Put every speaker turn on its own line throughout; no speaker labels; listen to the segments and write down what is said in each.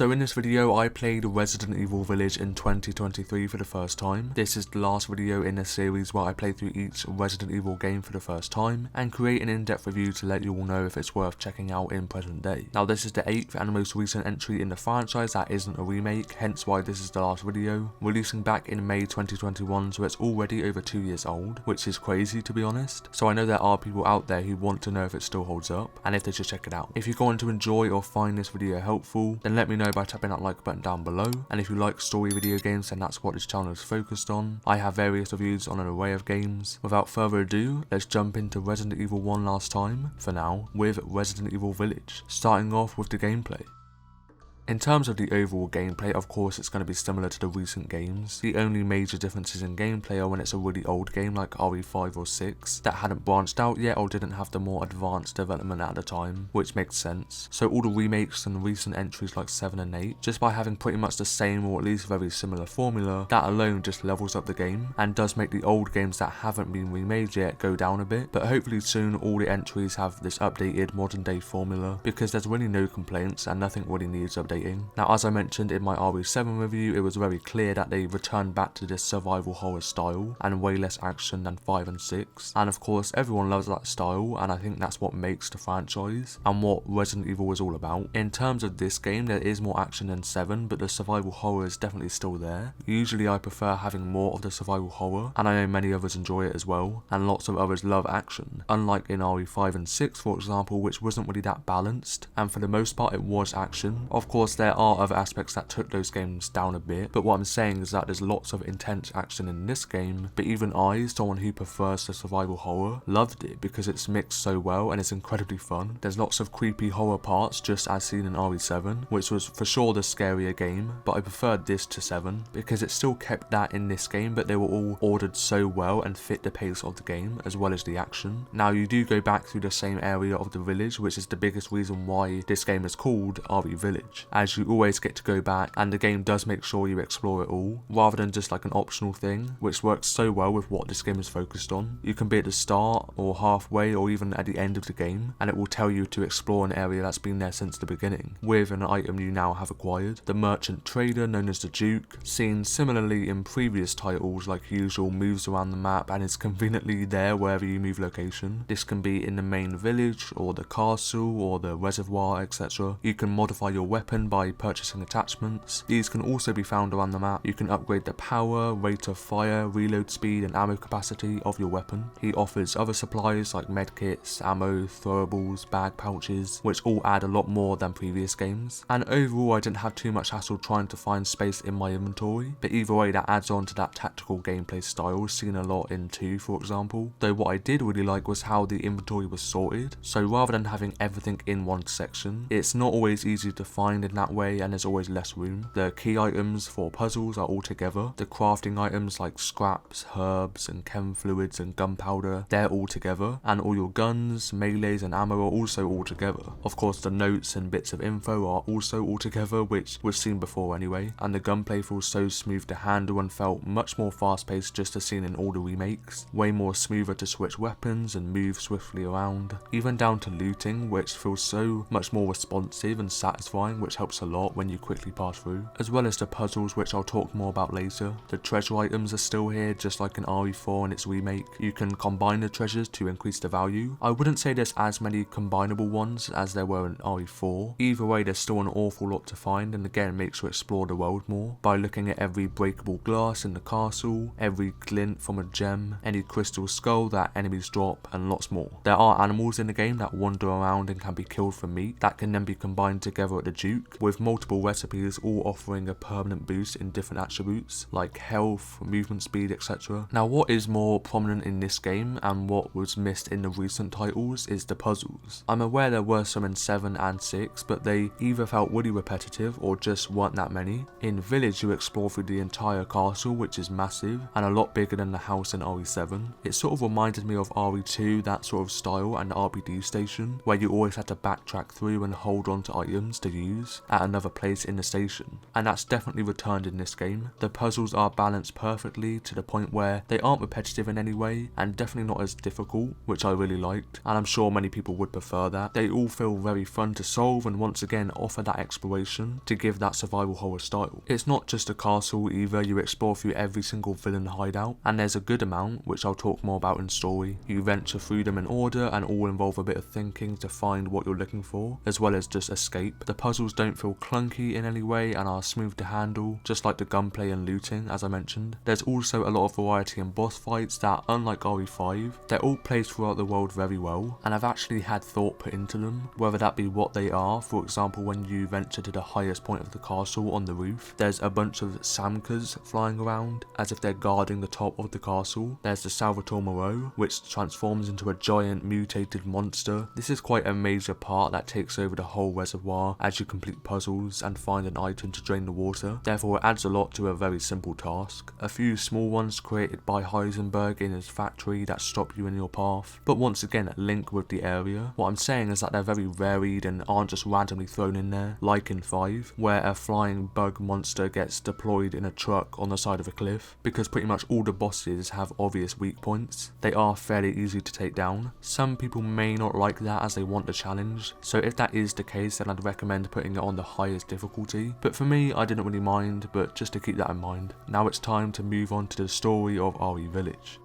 So in this video I played Resident Evil Village in 2023 for the first time. This is the last video in this series where I play through each Resident Evil game for the first time and create an in-depth review to let you all know if it's worth checking out in present day. Now this is the 8th and most recent entry in the franchise that isn't a remake, hence why this is the last video, releasing back in May 2021, so it's already over 2 years old, which is crazy to be honest. So I know there are people out there who want to know if it still holds up and if they should check it out. If you're going to enjoy or find this video helpful, then let me know by tapping that like button down below, and if you like story video games then that's what this channel is focused on. I have various reviews on an array of games. Without further ado, let's jump into Resident Evil 1 last time, for now, with Resident Evil Village, starting off with the gameplay. In terms of the overall gameplay, of course it's going to be similar to the recent games. The only major differences in gameplay are when it's a really old game like RE5 or 6 that hadn't branched out yet or didn't have the more advanced development at the time, which makes sense. So all the remakes and recent entries like 7 and 8, just by having pretty much the same or at least very similar formula, that alone just levels up the game and does make the old games that haven't been remade yet go down a bit. But hopefully soon all the entries have this updated modern day formula, because there's really no complaints and nothing really needs updating. Now as I mentioned in my RE7 review, it was very clear that they returned back to this survival horror style and way less action than 5 and 6, and of course everyone loves that style, and I think that's what makes the franchise and what Resident Evil is all about. In terms of this game, there is more action than 7, but the survival horror is definitely still there. Usually I prefer having more of the survival horror, and I know many others enjoy it as well, and lots of others love action, unlike in RE5 and 6 for example, which wasn't really that balanced, and for the most part it was action. Of course there are other aspects that took those games down a bit, but what I'm saying is that there's lots of intense action in this game, but even I, someone who prefers the survival horror, loved it because it's mixed so well and it's incredibly fun. There's lots of creepy horror parts just as seen in RE7, which was for sure the scarier game, but I preferred this to 7 because it still kept that in this game, but they were all ordered so well and fit the pace of the game as well as the action. Now you do go back through the same area of the village, which is the biggest reason why this game is called RE Village, as you always get to go back, and the game does make sure you explore it all rather than just like an optional thing, which works so well with what this game is focused on. You can be at the start or halfway or even at the end of the game and it will tell you to explore an area that's been there since the beginning with an item you now have acquired. The merchant trader known as the Duke, seen similarly in previous titles like usual, moves around the map and is conveniently there wherever you move location. This can be in the main village or the castle or the reservoir, etc. You can modify your weapon by purchasing attachments. These can also be found around the map. You can upgrade the power, rate of fire, reload speed and ammo capacity of your weapon. He offers other supplies like medkits, ammo, throwables, bag pouches, which all add a lot more than previous games. And overall I didn't have too much hassle trying to find space in my inventory, but either way that adds on to that tactical gameplay style seen a lot in 2 for example. Though what I did really like was how the inventory was sorted, so rather than having everything in one section, it's not always easy to find in that way and there's always less room. The key items for puzzles are all together. The crafting items like scraps, herbs and chem fluids and gunpowder, they're all together, and all your guns, melees and ammo are also all together. Of course the notes and bits of info are also all together, which we've seen before anyway, and the gunplay feels so smooth to handle and felt much more fast paced just as seen in all the remakes. Way more smoother to switch weapons and move swiftly around, even down to looting, which feels so much more responsive and satisfying, which helps a lot when you quickly pass through, as well as the puzzles, which I'll talk more about later. The treasure items are still here just like in RE4 and its remake. You can combine the treasures to increase the value. I wouldn't say there's as many combinable ones as there were in RE4. Either way there's still an awful lot to find, and again makes you explore the world more by looking at every breakable glass in the castle, every glint from a gem, any crystal skull that enemies drop and lots more. There are animals in the game that wander around and can be killed for meat that can then be combined together at the Duke, with multiple recipes all offering a permanent boost in different attributes like health, movement speed, etc. Now what is more prominent in this game and what was missed in the recent titles is the puzzles. I'm aware there were some in 7 and 6, but they either felt really repetitive or just weren't that many. In Village you explore through the entire castle, which is massive and a lot bigger than the house in RE7. It sort of reminded me of RE2, that sort of style, and the RPD station where you always had to backtrack through and hold on to items to use. puzzles at another place in the station, and that's definitely returned in this game. The puzzles are balanced perfectly to the point where they aren't repetitive in any way, and definitely not as difficult, which I really liked, and I'm sure many people would prefer that. They all feel very fun to solve and once again offer that exploration to give that survival horror style. It's not just a castle either, you explore through every single villain hideout, and there's a good amount, which I'll talk more about in story. You venture through them in order and all involve a bit of thinking to find what you're looking for, as well as just escape. The puzzles don't feel clunky in any way and are smooth to handle, just like the gunplay and looting as I mentioned. There's also a lot of variety in boss fights that, unlike RE5, they're all placed throughout the world very well, and I've actually had thought put into them, whether that be what they are. For example, when you venture to the highest point of the castle on the roof, there's a bunch of Samkas flying around as if they're guarding the top of the castle. There's the Salvatore Moreau, which transforms into a giant mutated monster. This is quite a major part that takes over the whole reservoir as you complete puzzles and find an item to drain the water. Therefore it adds a lot to a very simple task. A few small ones created by Heisenberg in his factory that stop you in your path, but once again link with the area. What I'm saying is that they're very varied and aren't just randomly thrown in there, like in 5, where a flying bug monster gets deployed in a truck on the side of a cliff, because pretty much all the bosses have obvious weak points. They are fairly easy to take down. Some people may not like that as they want the challenge, so if that is the case then I'd recommend putting it on the highest difficulty, but for me I didn't really mind, but just to keep that in mind. Now it's time to move on to the story of RE Village.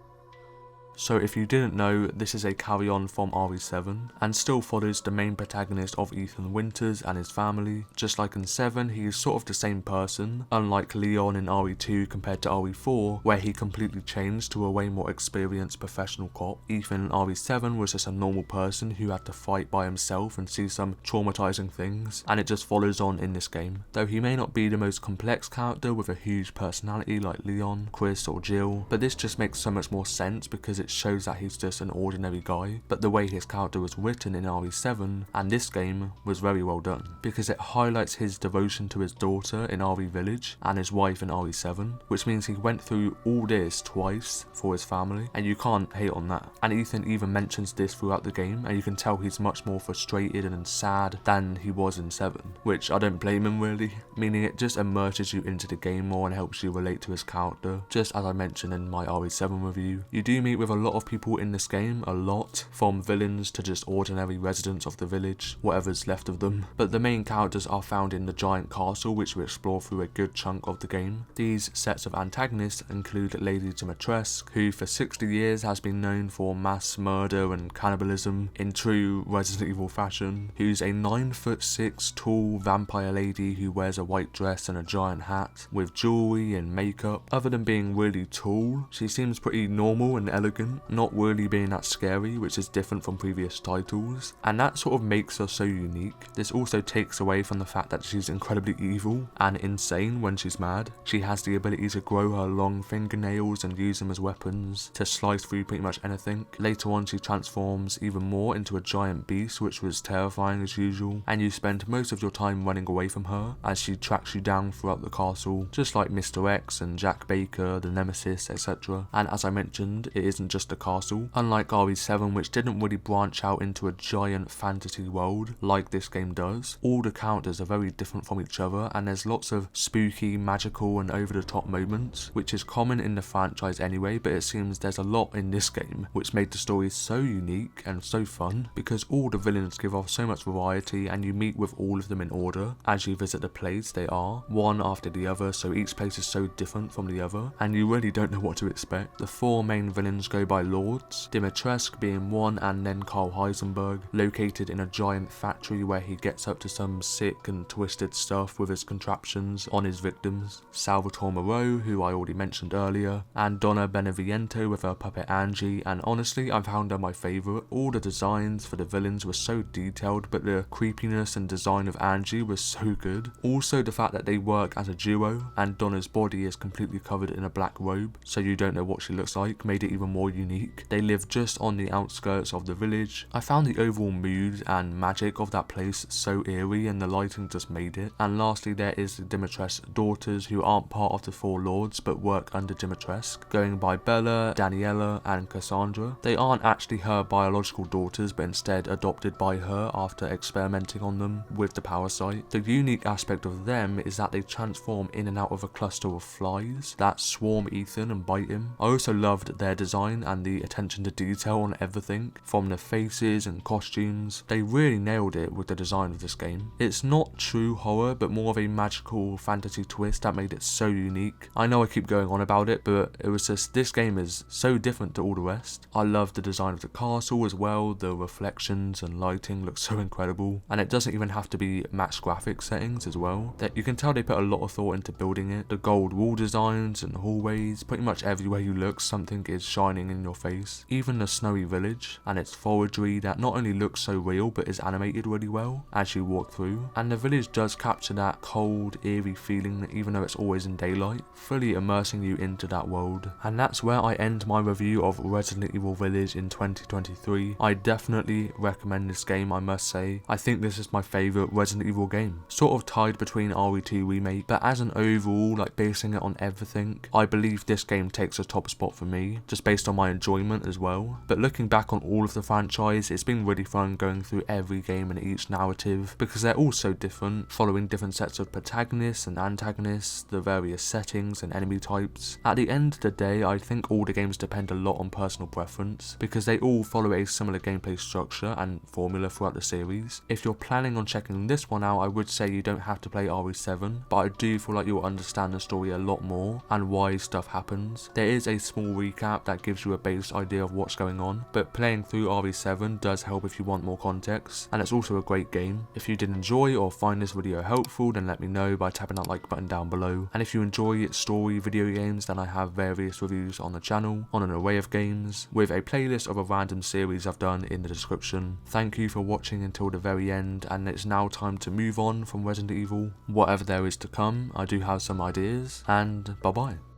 So if you didn't know, this is a carry on from RE7 and still follows the main protagonist of Ethan Winters and his family. Just like in 7, he is sort of the same person, unlike Leon in RE2 compared to RE4 where he completely changed to a way more experienced professional cop. Ethan in RE7 was just a normal person who had to fight by himself and see some traumatizing things, and it just follows on in this game. Though he may not be the most complex character with a huge personality like Leon, Chris or Jill, but this just makes so much more sense because it shows that he's just an ordinary guy. But the way his character was written in RE7 and this game was very well done, because it highlights his devotion to his daughter in RE Village and his wife in RE7, which means he went through all this twice for his family, and you can't hate on that. And Ethan even mentions this throughout the game, and you can tell he's much more frustrated and sad than he was in 7, which I don't blame him really, meaning it just immerses you into the game more and helps you relate to his character. Just as I mentioned in my RE7 review, you do meet with a lot of people in this game, a lot, from villains to just ordinary residents of the village, whatever's left of them, but the main characters are found in the giant castle which we explore through a good chunk of the game. These sets of antagonists include Lady Dimitrescu, who for 60 years has been known for mass murder and cannibalism in true Resident Evil fashion, who's a 9'6" tall vampire lady who wears a white dress and a giant hat with jewelry and makeup. Other than being really tall, she seems pretty normal and elegant, not really being that scary, which is different from previous titles, and that sort of makes her so unique. This also takes away from the fact that she's incredibly evil and insane when she's mad. She has the ability to grow her long fingernails and use them as weapons to slice through pretty much anything. Later on she transforms even more into a giant beast, which was terrifying as usual, and you spend most of your time running away from her as she tracks you down throughout the castle, just like Mr. X and Jack Baker, the Nemesis, etc. And as I mentioned, it isn't just a castle. Unlike RE7, which didn't really branch out into a giant fantasy world like this game does, all the characters are very different from each other, and there's lots of spooky, magical and over-the-top moments, which is common in the franchise anyway, but it seems there's a lot in this game, which made the story so unique and so fun, because all the villains give off so much variety and you meet with all of them in order. As you visit the place, they are one after the other, so each place is so different from the other, and you really don't know what to expect. The 4 main villains go by lords, Dimitrescu being one, and then Carl Heisenberg, located in a giant factory where he gets up to some sick and twisted stuff with his contraptions on his victims, Salvatore Moreau, who I already mentioned earlier, and Donna Beneviento with her puppet Angie, and honestly I found her my favourite. All the designs for the villains were so detailed, but the creepiness and design of Angie was so good. Also the fact that they work as a duo, and Donna's body is completely covered in a black robe, so you don't know what she looks like, made it even more unique. They live just on the outskirts of the village. I found the overall mood and magic of that place so eerie, and the lighting just made it. And lastly, there is the Dimitrescu daughters, who aren't part of the Four Lords but work under Dimitrescu, going by Bella, Daniela and Cassandra. They aren't actually her biological daughters, but instead adopted by her after experimenting on them with the power site. The unique aspect of them is that they transform in and out of a cluster of flies that swarm Ethan and bite him. I also loved their design and the attention to detail on everything, from the faces and costumes. They really nailed it with the design of this game. It's not true horror, but more of a magical fantasy twist that made it so unique. I know I keep going on about it, but it was just, this game is so different to all the rest. I love the design of the castle as well. The reflections and lighting look so incredible, and it doesn't even have to be max graphics settings as well. That you can tell they put a lot of thought into building it. The gold wall designs and hallways, pretty much everywhere you look something is shining in your face. Even the snowy village and its forestry that not only looks so real but is animated really well as you walk through. And the village does capture that cold, eerie feeling even though it's always in daylight, fully immersing you into that world. And that's where I end my review of Resident Evil Village in 2023. I definitely recommend this game, I must say. I think this is my favourite Resident Evil game. Sort of tied between RE2 Remake, but as an overall, like basing it on everything, I believe this game takes a top spot for me, just based on my enjoyment as well. But looking back on all of the franchise, it's been really fun going through every game and each narrative, because they're all so different, following different sets of protagonists and antagonists, the various settings and enemy types. At the end of the day, I think all the games depend a lot on personal preference, because they all follow a similar gameplay structure and formula throughout the series. If you're planning on checking this one out, I would say you don't have to play RE7, but I do feel like you'll understand the story a lot more and why stuff happens. There is a small recap that gives you a base idea of what's going on, but playing through RE7 does help if you want more context, and it's also a great game. If you did enjoy or find this video helpful, then let me know by tapping that like button down below. And if you enjoy story video games, then I have various reviews on the channel on an array of games, with a playlist of a random series I've done in the description. Thank you for watching until the very end, and it's now time to move on from Resident Evil. Whatever there is to come, I do have some ideas, and bye bye.